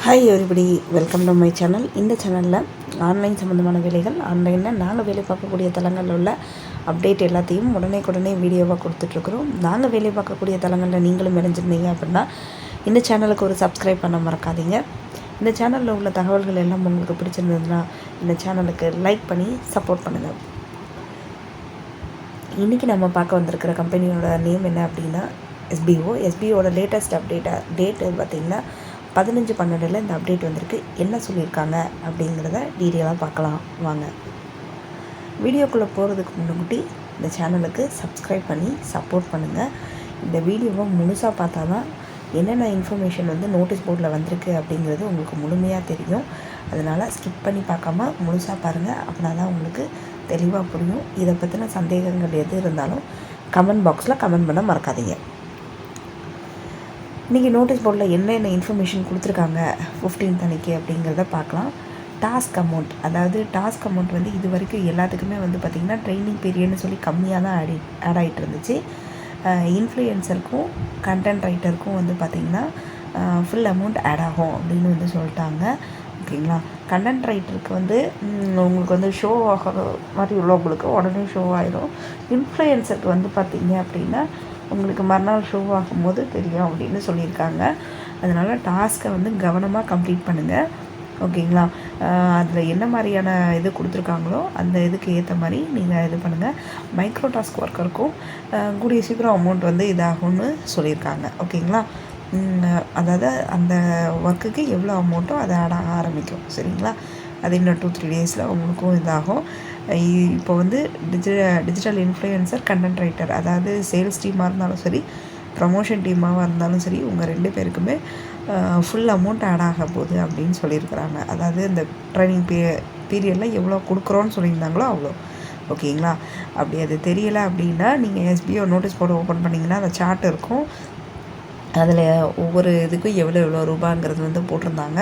Hi everybody, welcome to my channel. இந்த சேனலில் online சம்மந்தமான வேலைகள், ஆன்லைனில் நாங்கள் வேலை பார்க்கக்கூடிய தளங்களில் உள்ள அப்டேட் எல்லாத்தையும் உடனே வீடியோவாக கொடுத்துட்ருக்குறோம். நாங்கள் வேலை பார்க்கக்கூடிய தளங்களில் நீங்களும் இணைஞ்சிருந்தீங்க அப்படின்னா இந்த சேனலுக்கு ஒரு சப்ஸ்கிரைப் பண்ண மறக்காதீங்க. இந்த சேனலில் உள்ள தகவல்கள் எல்லாம் உங்களுக்கு பிடிச்சிருந்ததுன்னா இந்த சேனலுக்கு லைக் பண்ணி சப்போர்ட் பண்ணுங்கள். இன்றைக்கி நம்ம பார்க்க வந்திருக்கிற கம்பெனியோட நேம் என்ன அப்படின்னா எஸ்பிஓட லேட்டஸ்ட் டேட்டு பார்த்திங்கன்னா 15/12 இந்த அப்டேட் வந்திருக்கு. என்ன சொல்லியிருக்காங்க அப்படிங்கிறத டீட்டெயிலாக பார்க்கலாம் வாங்க. வீடியோக்குள்ளே போகிறதுக்கு முன்னாடி இந்த சேனலுக்கு சப்ஸ்கிரைப் பண்ணி சப்போர்ட் பண்ணுங்கள். இந்த வீடியோவை முழுசாக பார்த்தா தான் என்னென்ன இன்ஃபர்மேஷன் நோட்டீஸ் போர்டில் வந்திருக்கு அப்படிங்கிறது உங்களுக்கு முழுமையாக தெரியும். அதனால் ஸ்கிப் பண்ணி பார்க்காம முழுசாக பாருங்கள். அப்படின்னா தான் உங்களுக்கு தெளிவாக புரியும். இதை பற்றின சந்தேகங்கள் எது இருந்தாலும் கமெண்ட் பாக்ஸில் கமெண்ட் பண்ண மறக்காதீங்க. இன்றைக்கி நோட்டீஸ் போர்டில் என்னென்ன இன்ஃபர்மேஷன் கொடுத்துருக்காங்க 15th அன்றைக்கி அப்படிங்கிறத பார்க்கலாம். டாஸ்க் அமௌண்ட், அதாவது டாஸ்க் அமௌண்ட் இது வரைக்கும் எல்லாத்துக்குமே பார்த்திங்கன்னா ட்ரைனிங் பீரியட்னு சொல்லி கம்மியாக தான் ஆட் ஆகிட்டு இருந்துச்சு. இன்ஃப்ளூயன்சருக்கும் கண்டென்ட் ரைட்டருக்கும் பார்த்திங்கன்னா ஃபுல் அமௌண்ட் ஆட் ஆகும் அப்படின்னு சொல்லிட்டாங்க. ஓகேங்களா. கண்டென்ட் ரைட்டருக்கு உங்களுக்கு ஷோ ஆகிற மாதிரி உள்ளவங்களுக்கு உடனே ஷோ ஆகிடும். இன்ஃப்ளூயன்சருக்கு பார்த்திங்க அப்படின்னா உங்களுக்கு மறுநாள் ஷோ ஆகும்போது தெரியும் அப்படின்னு சொல்லியிருக்காங்க. அதனால் டாஸ்க்கை கவனமாக கம்ப்ளீட் பண்ணுங்கள். ஓகேங்களா. அதில் என்ன மாதிரியான இது கொடுத்துருக்காங்களோ அந்த இதுக்கு ஏற்ற மாதிரி நீங்கள் இது பண்ணுங்கள். மைக்ரோ டாஸ்க் ஒர்க்கருக்கும் கூடிய சீக்கிரம் அமௌண்ட் இதாகும்னு சொல்லியிருக்காங்க. ஓகேங்களா. அதாவது அந்த ஒர்க்குக்கு எவ்வளோ அமௌண்ட்டோ அதை ஆட ஆரம்பிக்கும். சரிங்களா. அது இன்னும் 2-3 டேஸில் உங்களுக்கும் இதாகும். இப்போ டிஜிட்டல் இன்ஃப்ளூயன்சர், கண்டென்ட் ரைட்டர், அதாவது சேல்ஸ் டீமாக இருந்தாலும் சரி, ப்ரமோஷன் டீமாக இருந்தாலும் சரி, உங்கள் 2 பேருக்குமே ஃபுல் அமௌண்ட் ஆட் ஆக போகுது அப்படின்னு சொல்லியிருக்கிறாங்க. அதாவது இந்த ட்ரைனிங் பீரியடில் எவ்வளோ கொடுக்குறோன்னு சொல்லியிருந்தாங்களோ அவ்வளோ. ஓகேங்களா. அப்படி அது தெரியலை அப்படின்னா நீங்கள் எஸ்பிஓ நோட்டீஸ் போர்டு ஓப்பன் பண்ணிங்கன்னா அந்த சார்ட் இருக்கும். அதில் ஒவ்வொரு இதுக்கும் எவ்வளோ ரூபாங்கிறது போட்டிருந்தாங்க.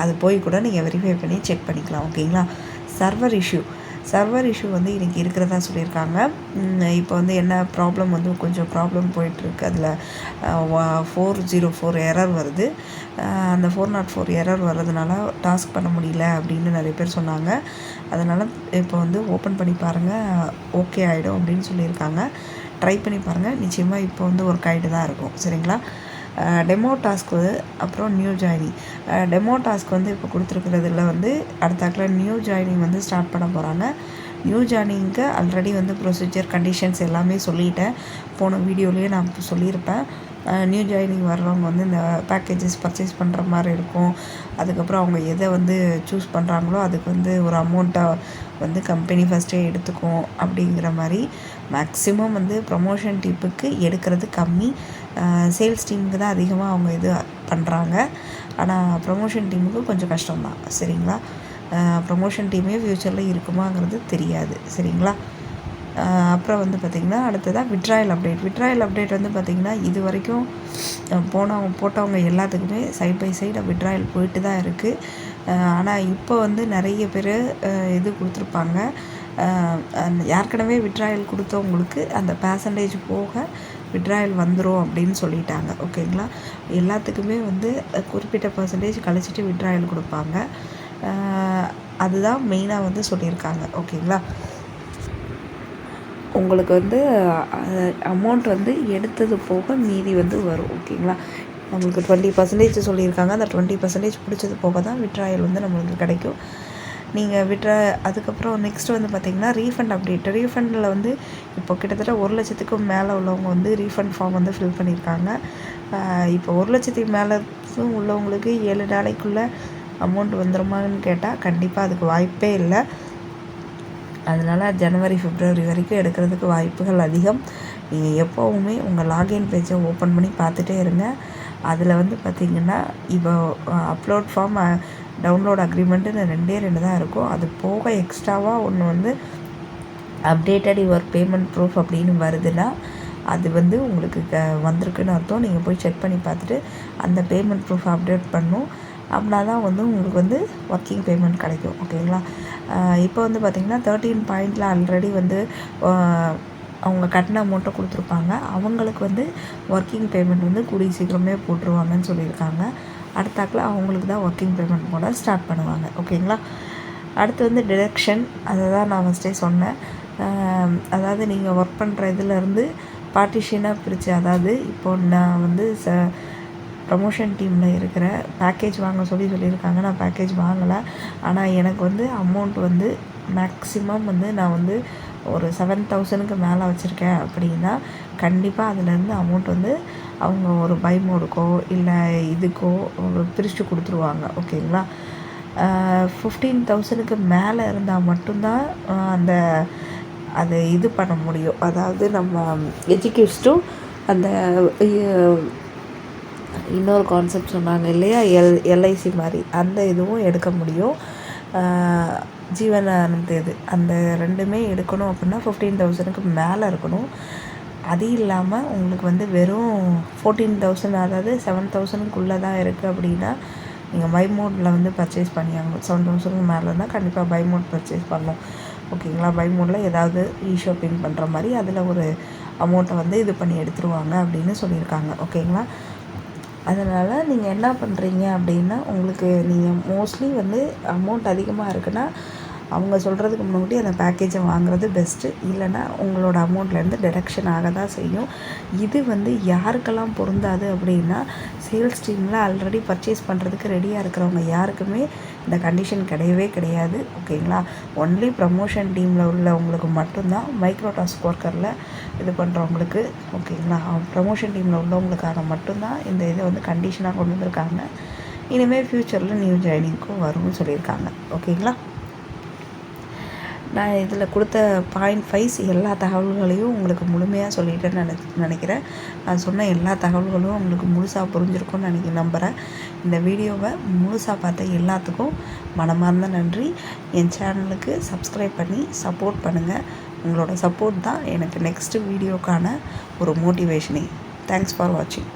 அது போய் கூட நீங்கள் வெரிஃபை பண்ணி செக் பண்ணிக்கலாம். ஓகேங்களா. சர்வர் இஷ்யூ இன்றைக்கி இருக்கிறதா சொல்லியிருக்காங்க. இப்போ என்ன ப்ராப்ளம் கொஞ்சம் ப்ராப்ளம் போயிட்டுருக்கு. அதில் 404 எரர் வருது. அந்த 404 எரர் வர்றதுனால டாஸ்க் பண்ண முடியல அப்படின்னு நிறைய பேர் சொன்னாங்க. அதனால் இப்போ ஓப்பன் பண்ணி பாருங்கள், ஓகே ஆகிடும் அப்படின்னு சொல்லியிருக்காங்க. ட்ரை பண்ணி பாருங்கள். நிச்சயமாக இப்போ ஒர்க் ஆகிட்டு தான் இருக்கும். சரிங்களா. டெமோ டாஸ்க்கு அப்புறம் நியூ ஜாயினிங். டெமோ டாஸ்க் இப்போ கொடுத்துருக்கிறதுல அடுத்தாக்கில் நியூ ஜாயினிங் ஸ்டார்ட் பண்ண போகிறாங்க. நியூ ஜாயினிங்க்கு ஆல்ரெடி ப்ரொசீஜர் கண்டிஷன்ஸ் எல்லாமே சொல்லிட்டேன். போன வீடியோலேயே நான் சொல்லியிருப்பேன். நியூ ஜாயினிங் வர்றவங்க இந்த பேக்கேஜஸ் பர்ச்சேஸ் பண்ணுற மாதிரி இருக்கும். அதுக்கப்புறம் அவங்க எதை சூஸ் பண்ணுறாங்களோ அதுக்கு ஒரு அமௌண்ட்டை கம்பெனி ஃபஸ்ட்டே எடுத்துக்கும். அப்படிங்கிற மாதிரி மேக்ஸிமம் ப்ரமோஷன் டீப்புக்கு எடுக்கிறது கம்மி. சேல்ஸ் டீமுக்கு தான் அதிகமாக அவங்க இது பண்ணுறாங்க. ஆனால் ப்ரமோஷன் டீமுக்கு கொஞ்சம் கஷ்டம்தான். சரிங்களா. ப்ரமோஷன் டீமே ஃப்யூச்சரில் இருக்குமாங்கிறது தெரியாது. சரிங்களா. அப்புறம் பார்த்திங்கன்னா அடுத்ததாக விட்ராயல் அப்டேட் பார்த்திங்கன்னா இது வரைக்கும் போட்டவங்க எல்லாத்துக்குமே சைட் பை சைடு விட்ராயல் போயிட்டு தான் இருக்குது. ஆனால் இப்போ நிறைய பேர் இது கொடுத்துருப்பாங்க. ஏற்கனவே விட்ராயல் கொடுத்தவங்களுக்கு அந்த பர்சன்டேஜ் போக விட்ராயல் வந்துடும் அப்படின்னு சொல்லிட்டாங்க. ஓகேங்களா. எல்லாத்துக்குமே குறிப்பிட்ட பர்சன்டேஜ் கழிச்சிட்டு விட்ராயல் கொடுப்பாங்க. அதுதான் மெயினாக சொல்லியிருக்காங்க. ஓகேங்களா. உங்களுக்கு அமௌண்ட் எடுத்தது போக மீதி வரும். ஓகேங்களா. நம்மளுக்கு 20% சொல்லியிருக்காங்க. அந்த 20% பிடிச்சது போக தான் விட்ராயல் நம்மளுக்கு கிடைக்கும். நீங்கள் அதுக்கப்புறம் நெக்ஸ்ட் பார்த்திங்கன்னா ரீஃபண்ட் அப்டேட். ரீஃபண்டில் இப்போ கிட்டத்தட்ட 1 லட்சத்துக்கும் மேலே உள்ளவங்க ரீஃபண்ட் ஃபார்ம் ஃபில் பண்ணியிருக்காங்க. இப்போ 1 லட்சத்துக்கு மேலே உள்ளவங்களுக்கு 7 நாளைக்குள்ளே அமௌண்ட் வந்துடுமான்னு கேட்டால் கண்டிப்பாக அதுக்கு வாய்ப்பே இல்லை. அதனால் ஜனவரி, பிப்ரவரி வரைக்கும் எடுக்கிறதுக்கு வாய்ப்புகள் அதிகம். நீங்கள் எப்போவுமே உங்கள் லாகின் பேஜை ஓப்பன் பண்ணி பார்த்துட்டே இருங்க. அதில் பார்த்திங்கன்னா இப்போ அப்லோட் ஃபார்ம், டவுன்லோட் அக்ரிமெண்ட்டுன்னு 2 தான் இருக்கும். அது போக எக்ஸ்ட்ராவாக ஒன்று அப்டேட்டட் யுவர் பேமெண்ட் ப்ரூஃப் அப்படின்னு வருதுன்னா அது உங்களுக்கு வந்திருக்குன்னு அர்த்தம். நீங்கள் போய் செக் பண்ணி பார்த்துட்டு அந்த பேமெண்ட் ப்ரூஃப் அப்டேட் பண்ணணும். அப்படின்னா தான் உங்களுக்கு ஒர்க்கிங் பேமெண்ட் கிடைக்கும். ஓகேங்களா. இப்போ பார்த்திங்கன்னா 13 பாயிண்டில் ஆல்ரெடி அவங்க கட்டின அமௌண்ட்டை கொடுத்துருப்பாங்க. அவங்களுக்கு வந்து ஒர்க்கிங் பேமெண்ட் வந்து கூடிய சீக்கிரமே போட்டுருவாங்கன்னு சொல்லியிருக்காங்க. அடுத்தாக்கில் அவங்களுக்கு தான் ஒர்க்கிங் பேமெண்ட் போட ஸ்டார்ட் பண்ணுவாங்க. ஓகேங்களா? அடுத்து வந்து டிடக்ஷன், அதை தான் நான் ஃபஸ்ட்டே சொன்னேன். அதாவது நீங்கள் ஒர்க் பண்ணுற இதுலேருந்து பார்ட்டிஷனாக பிரித்து, அதாவது இப்போது நான் வந்து ப்ரமோஷன் டீமில் இருக்கிற பேக்கேஜ் வாங்க சொல்லியிருக்காங்க. நான் பேக்கேஜ் வாங்கலை. ஆனால் எனக்கு வந்து அமௌண்ட் வந்து மேக்ஸிமம் வந்து நான் வந்து ஒரு 7,000க்கு மேலே வச்சுருக்கேன் அப்படின்னா கண்டிப்பாக அதுலேருந்து அமௌண்ட் வந்து அவங்க ஒரு பை மோடுக்கோ இல்லை இதுக்கோ பிரித்து கொடுத்துருவாங்க. ஓகேங்களா? 15,000க்கு மேலே இருந்தால் மட்டும்தான் அந்த அது இது பண்ண முடியும். அதாவது நம்ம எஜுகேஷனும் அந்த இன்னொரு கான்செப்ட் சொன்னாங்க இல்லையா, எல்ஐசி மாதிரி, அந்த இதுவும் எடுக்க முடியும். ஜீவனானந்த இது, அந்த ரெண்டுமே எடுக்கணும் அப்படின்னா 15,000க்கு மேலே இருக்கணும். அது இல்லாமல் உங்களுக்கு வந்து வெறும் 14,000, அதாவது 7,000க்குள்ளே தான் இருக்குது அப்படின்னா நீங்கள் பை மோடில் வந்து பர்ச்சேஸ் பண்ணியாகணும். 7,000க்கு மேலே இருந்தால் கண்டிப்பாக பை மோட் பர்ச்சேஸ் பண்ணணும். ஓகேங்களா? பை மோடில் ஏதாவது ஷாப்பிங் பண்ணுற மாதிரி அதில் ஒரு அமௌண்ட்டை வந்து இது பண்ணி எடுத்துருவாங்க அப்படின்னு சொல்லியிருக்காங்க. ஓகேங்களா? அதனால் நீங்கள் என்ன பண்ணுறீங்க அப்படின்னா, உங்களுக்கு நீங்கள் மோஸ்ட்லி வந்து அமௌண்ட் அதிகமாக இருக்குன்னா அவங்க சொல்கிறதுக்கு முன்னாடி அந்த பேக்கேஜை வாங்குறது பெஸ்ட்டு. இல்லைன்னா உங்களோட அமௌண்ட்லேருந்து டிடக்ஷன் ஆக தான் செய்யும். இது வந்து யாருக்கெல்லாம் பொருந்தாது அப்படின்னா, சேல்ஸ் டீமில் ஆல்ரெடி பர்ச்சேஸ் பண்ணுறதுக்கு ரெடியாக இருக்கிறவங்க யாருக்குமே இந்த கண்டிஷன் கிடையவே கிடையாது. ஓகேங்களா? ஒன்லி ப்ரமோஷன் டீமில் உள்ளவங்களுக்கு மட்டும்தான், மைக்ரோ டாஸ்க் ஒர்க்கரில் இது பண்ணுறவங்களுக்கு, ஓகேங்களா, ப்ரமோஷன் டீமில் உள்ளவங்களுக்காக மட்டும்தான் இந்த இதை வந்து கண்டிஷனாக கொண்டு வந்திருக்காங்க. இனிமேல் ஃப்யூச்சரில் நியூ ஜாயினிங்க்கும் வரும்னு சொல்லியிருக்காங்க. ஓகேங்களா? நான் இதில் கொடுத்த பாயிண்ட் 5 எல்லா தகவல்களையும் உங்களுக்கு முழுமையாக சொல்லிட்டேன்னு நினைக்கிறேன். நான் சொன்ன எல்லா தகவல்களும் உங்களுக்கு முழுசாக புரிஞ்சிருக்கும்னு நம்புகிறேன். இந்த வீடியோவை முழுசாக பார்த்த எல்லாத்துக்கும் மனமார்ந்த நன்றி. என் சேனலுக்கு சப்ஸ்கிரைப் பண்ணி சப்போர்ட் பண்ணுங்கள். உங்களோட சப்போர்ட் தான் எனக்கு நெக்ஸ்ட்டு வீடியோக்கான ஒரு மோட்டிவேஷனே. தேங்க்ஸ் ஃபார் வாட்சிங்.